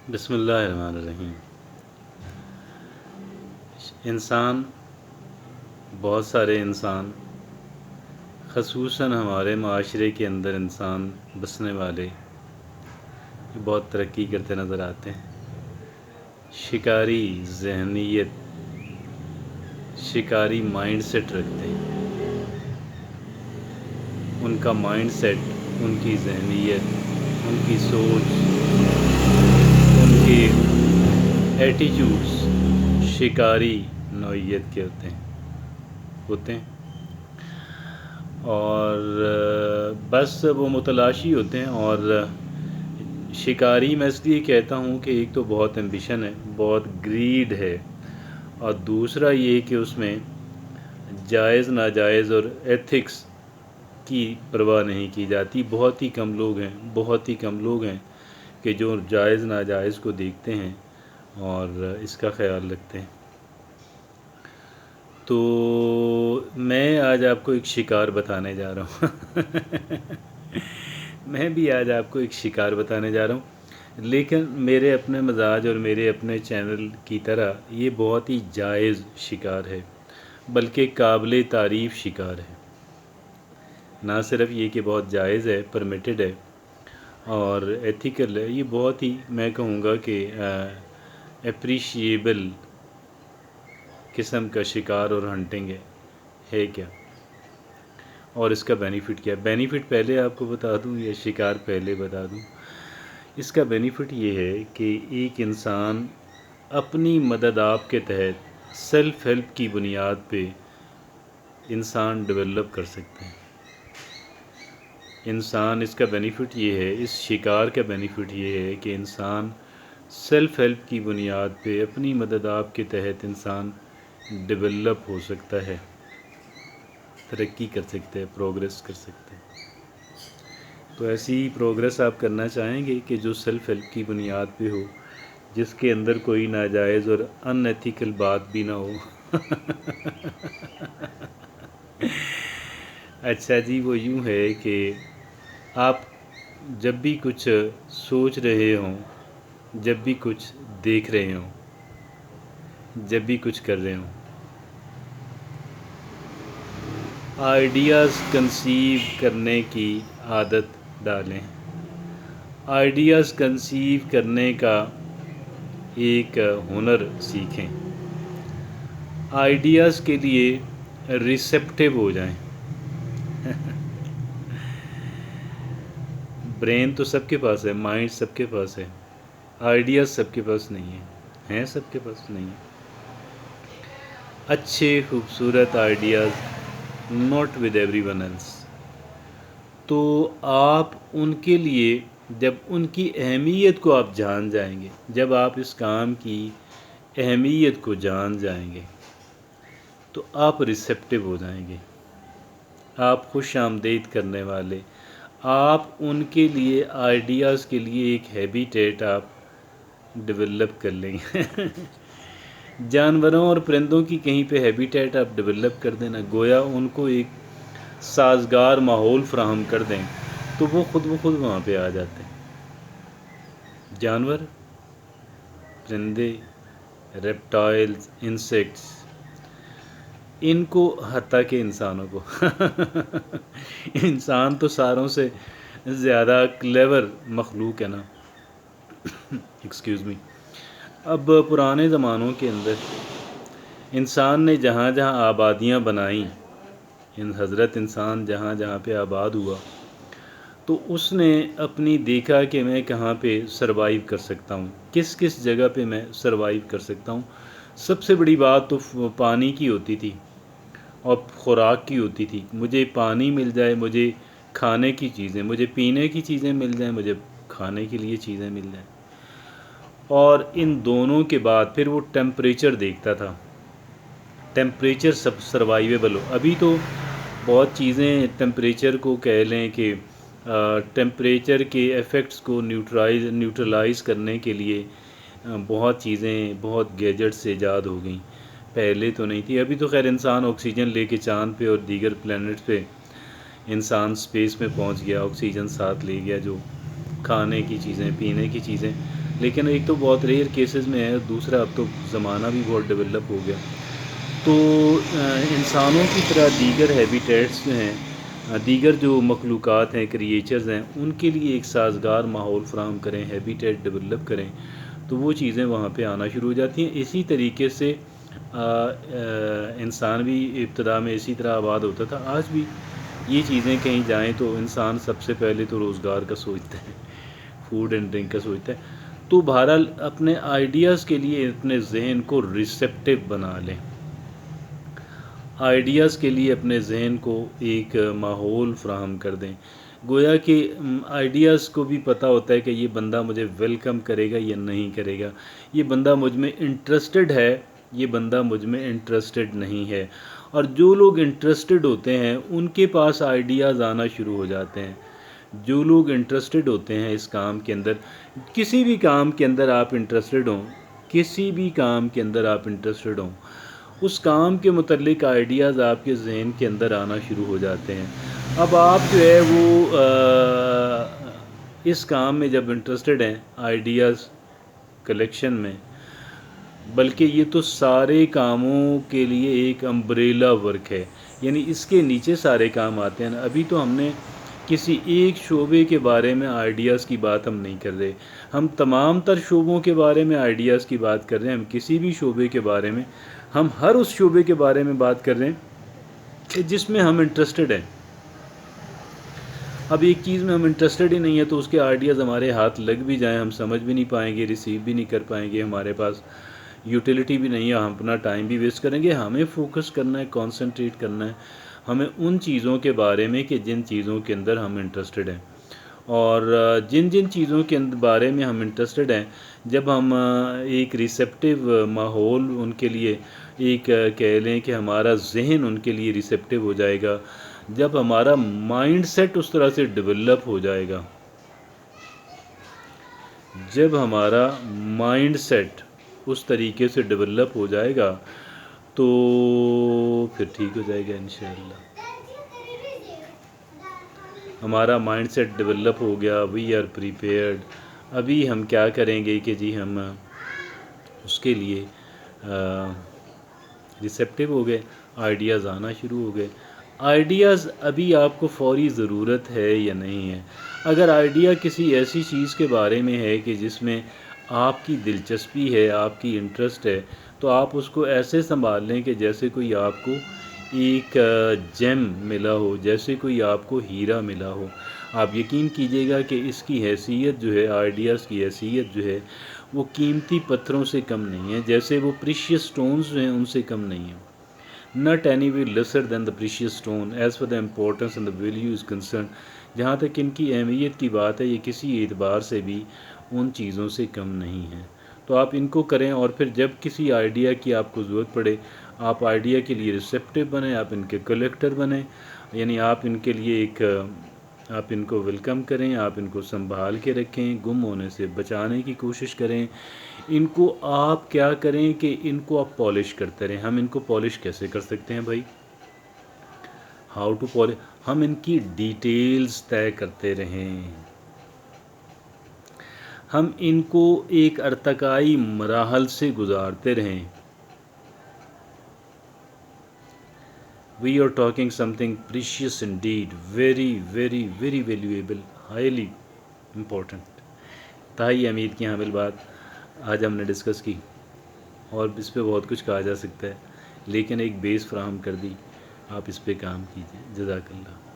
بسم اللہ الرحمن الرحیم۔ انسان، بہت سارے انسان، خصوصاً ہمارے معاشرے کے اندر انسان بسنے والے بہت ترقی کرتے نظر آتے ہیں۔ شکاری ذہنیت، شکاری مائنڈ سیٹ رکھتے ہیں۔ ان کا مائنڈ سیٹ، ان کی ذہنیت، ان کی سوچ، ان کے ایٹیٹیوڈز شکاری نوعیت کے ہوتے ہیں اور بس وہ متلاشی ہوتے ہیں۔ اور شکاری میں اس لیے کہتا ہوں کہ ایک تو بہت ایمبیشن ہے، بہت گریڈ ہے، اور دوسرا یہ کہ اس میں جائز ناجائز اور ایتھکس کی پرواہ نہیں کی جاتی۔ بہت ہی کم لوگ ہیں کہ جو جائز ناجائز کو دیکھتے ہیں اور اس کا خیال رکھتے ہیں۔ تو میں آج آپ کو ایک شکار بتانے جا رہا ہوں میں بھی آج آپ کو ایک شکار بتانے جا رہا ہوں، لیکن میرے اپنے مزاج اور میرے اپنے چینل کی طرح یہ بہت ہی جائز شکار ہے، بلکہ قابل تعریف شکار ہے۔ نہ صرف یہ کہ بہت جائز ہے، پرمیٹڈ ہے اور ایتھیکل ہے، یہ بہت ہی میں کہوں گا کہ اپریشیبل قسم کا شکار اور ہنٹنگ ہے کیا، اور اس کا بینیفٹ کیا ہے۔ بینیفٹ پہلے آپ کو بتا دوں یا شکار پہلے بتا دوں؟ اس کا بینیفٹ یہ ہے کہ ایک انسان اپنی مدد آپ کے تحت سیلف ہیلپ کی بنیاد پہ انسان ڈیولپ کر سکتے ہیں۔ انسان، اس کا بینیفٹ یہ ہے، اس شکار کا بینیفٹ یہ ہے کہ انسان سیلف ہیلپ کی بنیاد پہ اپنی مدد آپ کے تحت انسان ڈیولپ ہو سکتا ہے، ترقی کر سکتے ہیں، پروگریس کر سکتے ہیں۔ تو ایسی پروگریس آپ کرنا چاہیں گے کہ جو سیلف ہیلپ کی بنیاد پہ ہو، جس کے اندر کوئی ناجائز اور ان ایتھیکل بات بھی نہ ہو اچھا جی، وہ یوں ہے کہ آپ جب بھی کچھ سوچ رہے ہوں، جب بھی کچھ دیکھ رہے ہوں، جب بھی کچھ کر رہے ہوں، آئیڈیاز کنسیو کرنے کی عادت ڈالیں۔ آئیڈیاز کنسیو کرنے کا ایک ہنر سیکھیں۔ آئیڈیاز کے لیے ریسیپٹیو ہو جائیں۔ برین تو سب کے پاس ہے، مائنڈ سب کے پاس ہے، آئیڈیاز سب کے پاس نہیں ہیں، سب کے پاس نہیں ہیں۔ اچھے خوبصورت ideas, not with everyone else. تو آپ ان کے لیے جب ان کی اہمیت کو آپ جان جائیں گے، جب آپ اس کام کی اہمیت کو جان جائیں گے، تو آپ ریسیپٹیو ہو جائیں گے، آپ خوش آمدید کرنے والے، آپ ان کے لیے آئیڈیاز کے لیے ایک ہیبیٹیٹ آپ ڈیولپ کر لیں گے جانوروں اور پرندوں کی کہیں پہ ہیبیٹیٹ آپ ڈیولپ کر دینا، گویا ان کو ایک سازگار ماحول فراہم کر دیں تو وہ خود بخود وہاں پہ آ جاتے ہیں۔ جانور، پرندے، ریپٹائلز، انسیکٹس، ان کو حتیٰ کہ انسانوں کو انسان تو ساروں سے زیادہ کلیور مخلوق ہے نا ایکسکیوز می۔ اب پرانے زمانوں کے اندر انسان نے جہاں جہاں آبادیاں بنائیں، حضرت انسان جہاں جہاں پہ آباد ہوا، تو اس نے اپنی دیکھا کہ میں کہاں پہ سروائیو کر سکتا ہوں، کس کس جگہ پہ میں سروائیو کر سکتا ہوں۔ سب سے بڑی بات تو پانی کی ہوتی تھی اور خوراک کی ہوتی تھی۔ مجھے پانی مل جائے، مجھے کھانے کی چیزیں، مجھے پینے کی چیزیں مل جائیں، مجھے کھانے کے لیے چیزیں مل جائیں، اور ان دونوں کے بعد پھر وہ ٹیمپریچر دیکھتا تھا، ٹیمپریچر سب سروائیویبل ہو۔ ابھی تو بہت چیزیں ٹیمپریچر کو کہہ لیں کہ ٹیمپریچر کے ایفیکٹس کو نیوٹرلائز کرنے کے لیے بہت چیزیں، بہت گیجٹس ایجاد ہو گئیں، پہلے تو نہیں تھی۔ ابھی تو خیر انسان آکسیجن لے کے چاند پہ اور دیگر پلینٹس پہ انسان سپیس میں پہنچ گیا، آکسیجن ساتھ لے گیا، جو کھانے کی چیزیں، پینے کی چیزیں لیکن ایک تو بہت ریئر کیسز میں ہے، دوسرا اب تو زمانہ بھی بہت ڈیولپ ہو گیا، تو انسانوں کی طرح دیگر ہیبیٹیٹس جو ہیں، دیگر جو مخلوقات ہیں، کریچرز ہیں، ان کے لیے ایک سازگار ماحول فراہم کریں، ہیبیٹیٹ ڈیولپ کریں، تو وہ چیزیں وہاں پہ آنا شروع ہو جاتی ہیں۔ اسی طریقے سے انسان بھی ابتدا میں اسی طرح آباد ہوتا تھا، آج بھی یہ چیزیں کہیں جائیں تو انسان سب سے پہلے تو روزگار کا سوچتا ہے، فوڈ اینڈ ڈرنک کا سوچتا ہے۔ تو بہرحال اپنے آئیڈیاز کے لیے اپنے ذہن کو ریسیپٹیو بنا لیں، آئیڈیاز کے لیے اپنے ذہن کو ایک ماحول فراہم کر دیں، گویا کہ آئیڈیاز کو بھی پتہ ہوتا ہے کہ یہ بندہ مجھے ویلکم کرے گا یا نہیں کرے گا، یہ بندہ مجھ میں انٹرسٹڈ ہے، یہ بندہ مجھ میں انٹرسٹڈ نہیں ہے۔ اور جو لوگ انٹرسٹڈ ہوتے ہیں ان کے پاس آئیڈیاز آنا شروع ہو جاتے ہیں۔ جو لوگ انٹرسٹڈ ہوتے ہیں اس کام کے اندر، کسی بھی کام کے اندر آپ انٹرسٹڈ ہوں، کسی بھی کام کے اندر آپ انٹرسٹڈ ہوں، اس کام کے متعلق آئیڈیاز آپ کے ذہن کے اندر آنا شروع ہو جاتے ہیں۔ اب آپ جو ہے وہ اس کام میں جب انٹرسٹڈ ہیں، آئیڈیاز کلیکشن میں، بلکہ یہ تو سارے کاموں کے لیے ایک امبریلا ورک ہے، یعنی اس کے نیچے سارے کام آتے ہیں۔ ابھی تو ہم نے کسی ایک شعبے کے بارے میں آئیڈیاز کی بات ہم نہیں کر رہے، ہم تمام تر شعبوں کے بارے میں آئیڈیاز کی بات کر رہے ہیں۔ ہم کسی بھی شعبے کے بارے میں، ہم ہر اس شعبے کے بارے میں بات کر رہے ہیں کہ جس میں ہم انٹرسٹڈ ہیں۔ اب ایک چیز میں ہم انٹرسٹڈ ہی نہیں ہے تو اس کے آئیڈیاز ہمارے ہاتھ لگ بھی جائیں، ہم سمجھ بھی نہیں پائیں گے، ریسیو بھی نہیں کر پائیں گے، ہمارے پاس یوٹیلیٹی بھی نہیں ہے، ہم اپنا ٹائم بھی ویسٹ کریں گے۔ ہمیں فوکس کرنا ہے، کانسنٹریٹ کرنا ہے ہمیں ان چیزوں کے بارے میں کہ جن چیزوں کے اندر ہم انٹرسٹڈ ہیں، اور جن جن چیزوں کے بارے میں ہم انٹرسٹڈ ہیں، جب ہم ایک ریسیپٹیو ماحول ان کے لیے، ایک کہہ لیں کہ ہمارا ذہن ان کے لیے ریسیپٹیو ہو جائے گا، جب ہمارا مائنڈ سیٹ اس طرح سے ڈیولپ ہو جائے گا، جب ہمارا مائنڈ سیٹ اس طریقے سے ڈیولپ ہو جائے گا تو پھر ٹھیک ہو جائے گا انشاءاللہ۔ ہمارا مائنڈ سیٹ ڈیولپ ہو گیا، وی آر پریپیئرڈ۔ ابھی ہم کیا کریں گے کہ جی ہم اس کے لیے ریسیپٹیو ہو گئے، آئیڈیاز آنا شروع ہو گئے۔ آئیڈیاز ابھی آپ کو فوری ضرورت ہے یا نہیں ہے؟ اگر آئیڈیا کسی ایسی چیز کے بارے میں ہے کہ جس میں آپ کی دلچسپی ہے، آپ کی انٹرسٹ ہے، تو آپ اس کو ایسے سنبھال لیں کہ جیسے کوئی آپ کو ایک جیم ملا ہو، جیسے کوئی آپ کو ہیرا ملا ہو۔ آپ یقین کیجئے گا کہ اس کی حیثیت جو ہے، آئیڈیاز کی حیثیت جو ہے، وہ قیمتی پتھروں سے کم نہیں ہے، جیسے وہ پریشیس سٹونز جو ہیں ان سے کم نہیں ہیں۔ Not any way lesser than the precious stone as for the importance and the value is concerned۔ جہاں تک ان کی اہمیت کی بات ہے، یہ کسی اعتبار سے بھی ان چیزوں سے کم نہیں ہیں۔ تو آپ ان کو کریں، اور پھر جب کسی آئیڈیا کی آپ کو ضرورت پڑے، آپ آئیڈیا کے لیے ریسیپٹیو بنیں، آپ ان کے کلیکٹر بنیں، یعنی آپ ان کے لیے ایک آپ ان کو ویلکم کریں، آپ ان کو سنبھال کے رکھیں، گم ہونے سے بچانے کی کوشش کریں۔ ان کو آپ کیا کریں کہ ان کو آپ پالش کرتے رہیں۔ ہم ان کو پالش کیسے کر سکتے ہیں بھائی؟ How to polish? ہم ان کی ڈیٹیلز طے کرتے رہیں، ہم ان کو ایک ارتقائی مراحل سے گزارتے رہیں۔ We are talking something precious indeed, very, very, very valuable, highly important۔ تائی امید کی حامل بات آج ہم نے ڈسکس کی، اور اس پہ بہت کچھ کہا جا سکتا ہے، لیکن ایک بیس فراہم کر دی، آپ اس پہ کام کیجئے۔ جزاک اللہ۔